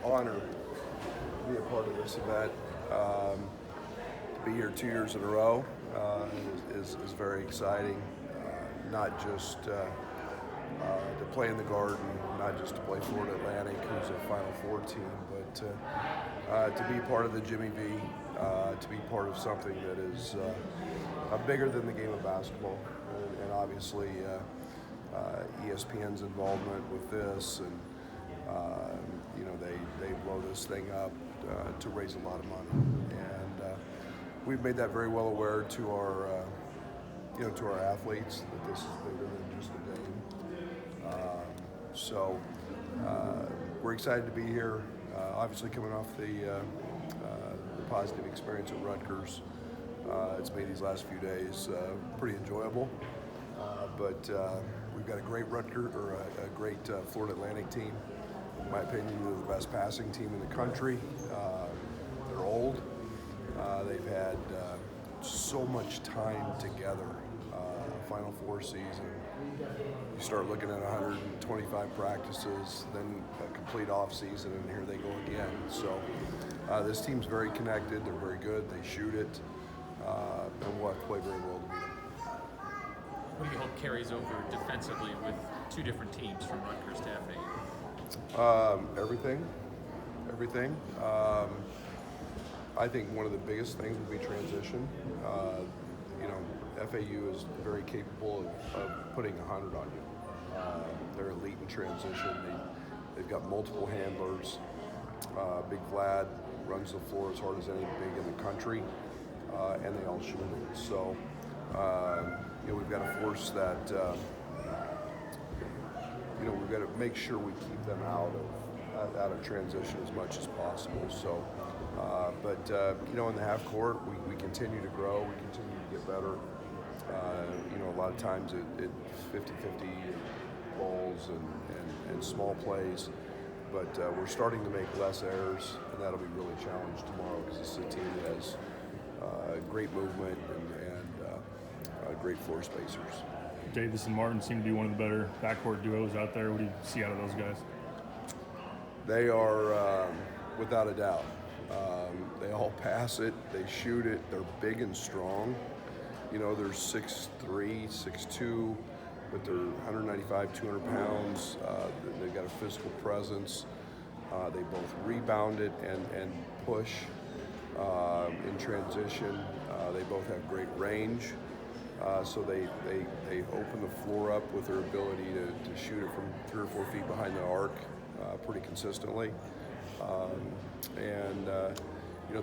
honor to be a part of this event. To be here 2 years in a row is very exciting. Not just to play in the Garden, not just to play Florida Atlantic, who's a Final Four team, but to be part of the Jimmy V, to be part of something that is bigger than the game of basketball, and obviously ESPN's involvement with this, and they blow this thing up to raise a lot of money, and we've made that very well aware to our to our athletes that this is bigger than just a game. So we're excited to be here. Obviously, coming off the positive experience at Rutgers, it's made these last few days pretty enjoyable. But we've got a great a great Florida Atlantic team. In my opinion, they're the best passing team in the country. They're old. They've had so much time together. Final Four season. You start looking at 125 practices, then a complete off season, and here they go again. So this team's very connected. They're very good. They shoot it, and we'll have to play very well to beat them. What do you hope carries over defensively with two different teams from Rutgers to FAU? Everything. I think one of the biggest things will be transition. FAU is very capable of putting 100 on you. They're elite in transition. They've got multiple handlers. Big Vlad runs the floor as hard as any big in the country, and they all shoot it. So we've got to force that. We've got to make sure we keep them out of transition as much as possible. So, in the half court, we continue to grow. We continue to get better. A lot of times it's 50-50 balls and small plays, but we're starting to make less errors, and that'll be really challenged tomorrow because this is a team that has great movement and great floor spacers. Davis and Martin seem to be one of the better backcourt duos out there. What do you see out of those guys? They are, without a doubt. They all pass it, they shoot it, they're big and strong. They're 6'3", 6'2", but they're 195, 200 pounds. They've got a physical presence. They both rebound it and push in transition. They both have great range. So they open the floor up with their ability to shoot it from 3 or 4 feet behind the arc pretty consistently.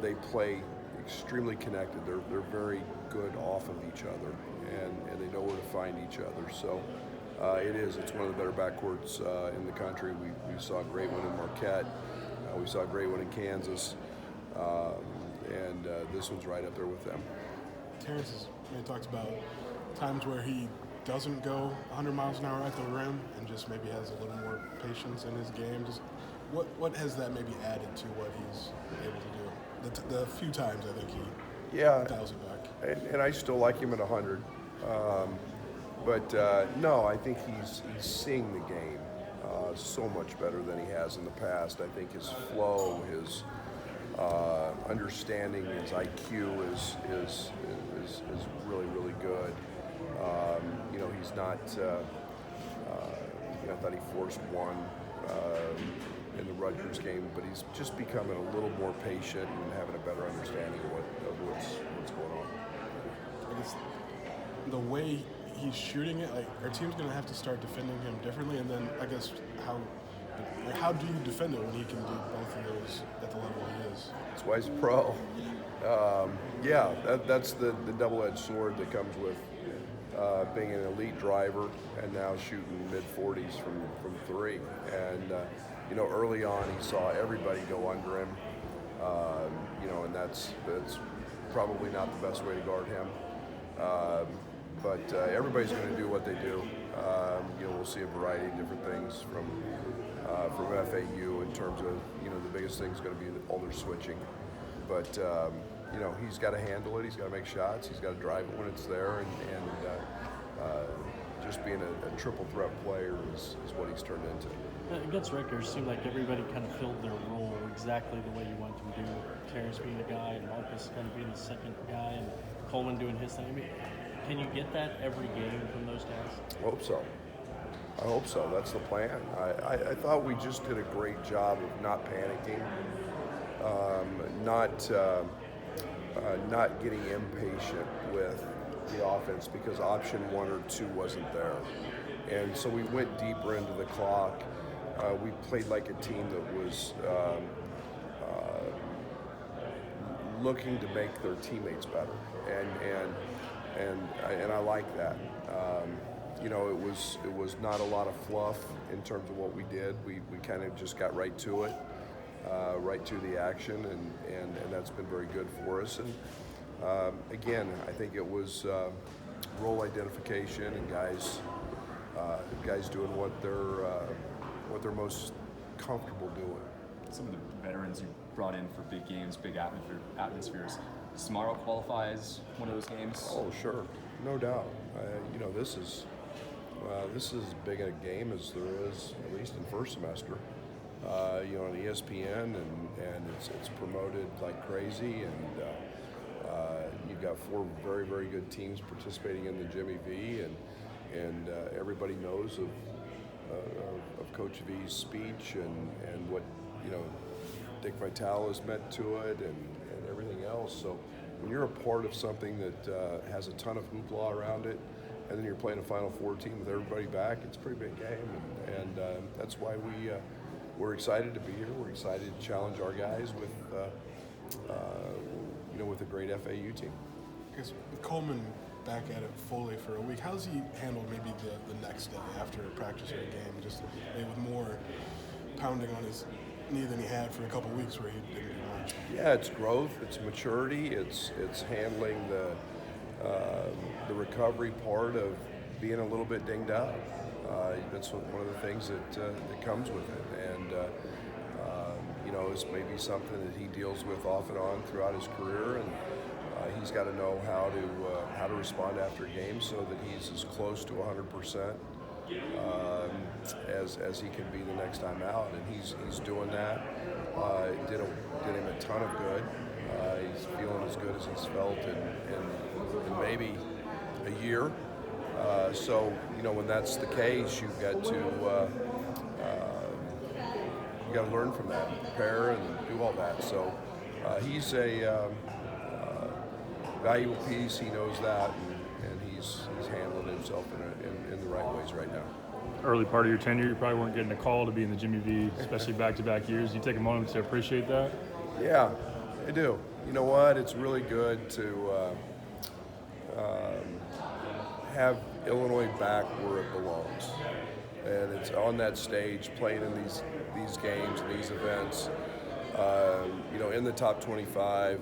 They play extremely connected. They're very good off of each other, and they know where to find each other. So it's one of the better backcourts in the country. We saw a great one in Marquette. We saw a great one in Kansas. And this one's right up there with them. Terrence talks about times where he doesn't go 100 miles an hour at the rim and just maybe has a little more patience in his game. Just what has that maybe added to what he's able to do? The few times I think he dials it back. And I still like him at 100. No, I think he's seeing the game so much better than he has in the past. I think his flow, his understanding, his IQ is really, really good. He's not. I thought he forced one in the Rutgers game, but he's just becoming a little more patient and having a better understanding of what's going on. I guess the way he's shooting it, our team's going to have to start defending him differently, and then I guess how do you defend it when he can do both of those at the level he is? That's why he's a pro. That's the double-edged sword that comes with being an elite driver and now shooting mid-40s from 3. And early on he saw everybody go under him. And that's probably not the best way to guard him. But everybody's going to do what they do. We'll see a variety of different things from FAU in terms of, the biggest thing is going to be all their switching. But, he's got to handle it. He's got to make shots. He's got to drive it when it's there. And just being a triple threat player is what he's turned into. Against Rutgers, it seemed like everybody kind of filled their role exactly the way you want them to do. Terrence being the guy, and Marcus kind of being the second guy, and Coleman doing his thing. I mean, can you get that every game from those guys? I hope so. I hope so. That's the plan. I thought we just did a great job of not panicking, not getting impatient with the offense because option 1 or 2 wasn't there. And so we went deeper into the clock. We played like a team that was looking to make their teammates better, and I like that. It was not a lot of fluff in terms of what we did. We kind of just got right to it, right to the action, and that's been very good for us. And again, I think it was role identification and guys doing what they're most comfortable doing. Some of the veterans you brought in for big games, big atmospheres. Does tomorrow qualify as one of those games? Oh, sure, no doubt. This is as big a game as there is, at least in first semester. On ESPN, and it's promoted like crazy, and you've got 4 very, very good teams participating in the Jimmy V, and everybody knows of Coach V's speech and what Dick Vitale has meant to it, and everything else. So when you're a part of something that has a ton of hoopla around it, and then you're playing a Final Four team with everybody back, it's a pretty big game, and that's why we're excited to be here. We're excited to challenge our guys with with a great FAU team. Because with Coleman back at it fully for a week, how's he handled maybe the next day after practice or a game, just maybe with more pounding on his knee than he had for a couple weeks where he didn't do much? Yeah, it's growth, it's maturity, it's handling the recovery part of being a little bit dinged up. That's one of the things that comes with it, and it's maybe something that he deals with off and on throughout his career, and he's got to know how to respond after a game so that he's as close to 100% as he can be the next time out, and he's doing that. Did him a ton of good. He's feeling as good as he's felt in maybe a year. So when that's the case, you've got to learn from that, prepare and do all that. So he's a valuable piece. He knows that, and he's handling himself in the right ways right now. Early part of your tenure, you probably weren't getting a call to be in the Jimmy V, especially back-to-back years. You take a moment to appreciate that? Yeah, I do. You know what? It's really good to have Illinois back where it belongs, and it's on that stage, playing in these games, these events. In the top 25.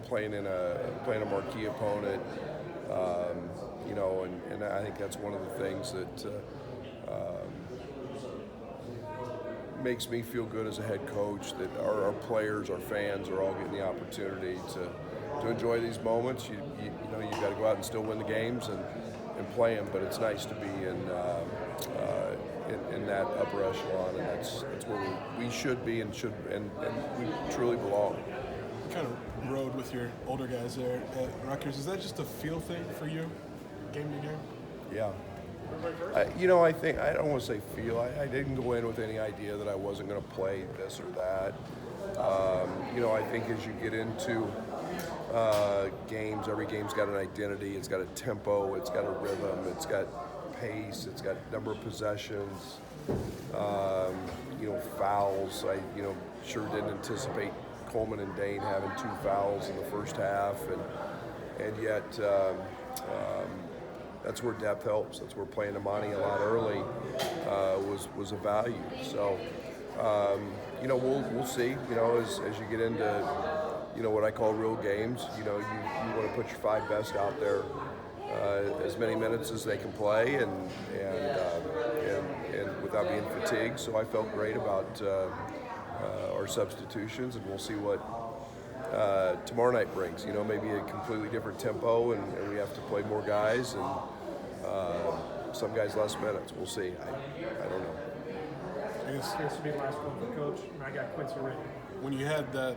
Playing a marquee opponent. And I think that's one of the things that makes me feel good as a head coach, that our players, our fans are all getting the opportunity to enjoy these moments. You've got to go out and still win the games and play them, but it's nice to be in that upper echelon, and that's where we should be and we truly belong. You kind of rode with your older guys there at Rutgers. Is that just a feel thing for you, game to game? Yeah. I think, I don't want to say feel. I didn't go in with any idea that I wasn't going to play this or that. I think as you get into games, every game's got an identity. It's got a tempo. It's got a rhythm. It's got pace. It's got number of possessions. Fouls. I sure didn't anticipate Coleman and Dane having 2 fouls in the first half, and yet that's where depth helps. That's where playing Amani a lot early was a value. So we'll see. As you get into what I call real games, you want to put your 5 best out there as many minutes as they can play, and without being fatigued. So I felt great about our substitutions, and we'll see what tomorrow night brings. Maybe a completely different tempo, and we have to play more guys, and some guys less minutes. We'll see. I don't know. I guess This will be the last one for Coach, and I got Quincy ready. when you had that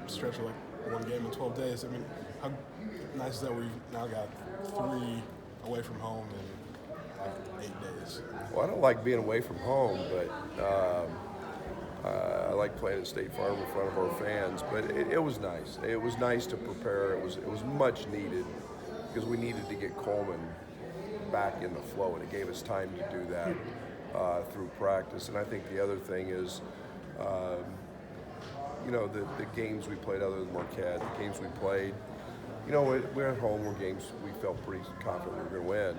stretch of like one game in 12 days, I mean, how nice is that we've now got 3 away from home in like 8 days? Well, I don't like being away from home, but I like playing at State Farm in front of our fans. But it was nice. It was nice to prepare. It was much needed because we needed to get Coleman back in the flow, and it gave us time to do that through practice. And I think the other thing is, you know, the games we played other than Marquette, the games we played, you know, we're at home, were games we felt pretty confident we were going to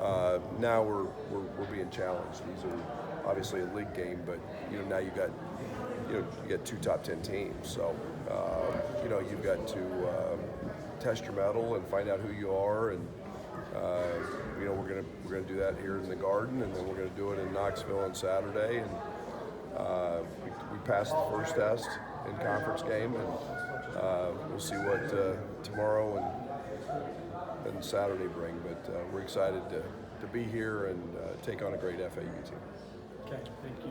win. Now we're being challenged. These are obviously a league game, but you know, now you got 2 top 10 teams, so you know, you've got to test your mettle and find out who you are, and you know, we're gonna do that here in the Garden, and then we're gonna do it in Knoxville on Saturday, and we passed the first test in conference game, and we'll see what tomorrow and Saturday bring. But we're excited to be here and take on a great FAU team. Okay, thank you.